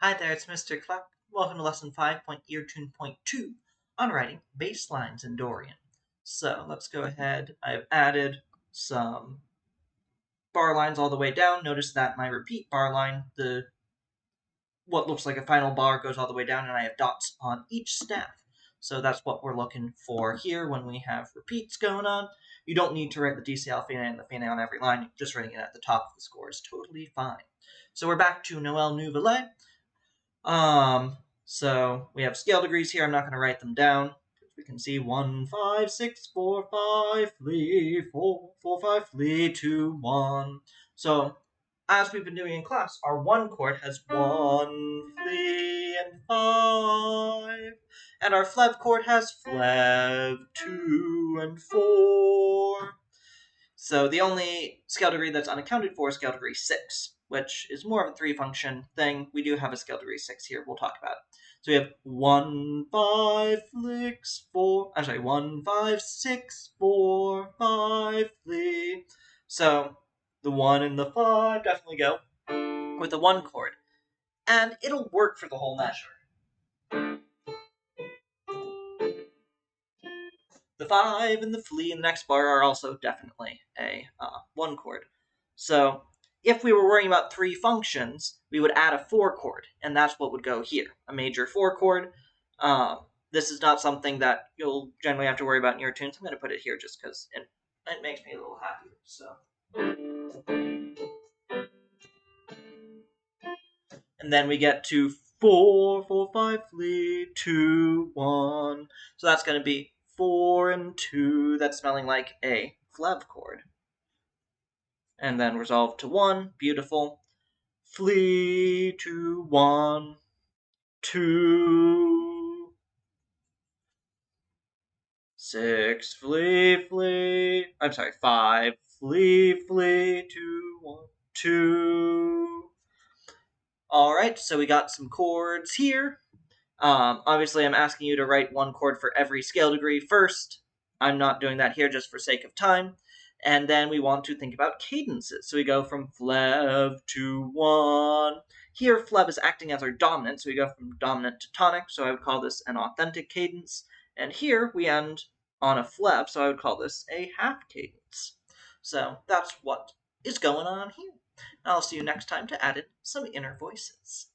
Hi there, it's Mr. Clark. Welcome to lesson 5.ET.2 on writing bass lines in Dorian. So let's go ahead. I've added some bar lines all the way down. Notice that my repeat bar line, what looks like a final bar, goes all the way down, and I have dots on each staff. So that's what we're looking for here when we have repeats going on. You don't need to write the DCL finale and the finale on every line. Just writing it at the top of the score is totally fine. So we're back to Noël Nouvelet. So we have scale degrees here. I'm not going to write them down. We can see 1, 5, 6, 4, 5, 3, 4, 4, 5, 3, 2, 1. So, as we've been doing in class, our 1 chord has 1, 3, and 5. And our flev chord has flev, 2, and 4. So the only scale degree that's unaccounted for is scale degree 6, which is more of a 3-function thing. We do have a scale degree 6 here. We'll talk about it. So we have 1, 5, 6, 4. I'm sorry, 1, 5, 6, 4, 5, 3. So the 1 and the 5 definitely go with the 1 chord. And it'll work for the whole measure. The 5 and the flea in the next bar are also definitely a 1 chord. So if we were worrying about 3 functions, we would add a 4 chord, and that's what would go here, a major 4 chord. This is not something that you'll generally have to worry about in your tunes. I'm going to put it here just because it makes me a little happier. So, and then we get to 4, 4, 5, 3, 2, 1. So that's going to be 4 and 2. That's smelling like a flev chord. And then resolve to 1. Beautiful. Flee to 1, 2, 6, flee, flee. I'm sorry, 5, flee, flee, 2, 1, 2. All right, so we got some chords here. Obviously, I'm asking you to write 1 chord for every scale degree first. I'm not doing that here just for sake of time. And then we want to think about cadences. So we go from flev to 1. Here, flev is acting as our dominant, so we go from dominant to tonic, so I would call this an authentic cadence. And here, we end on a flev, so I would call this a half cadence. So that's what is going on here. I'll see you next time to add in some inner voices.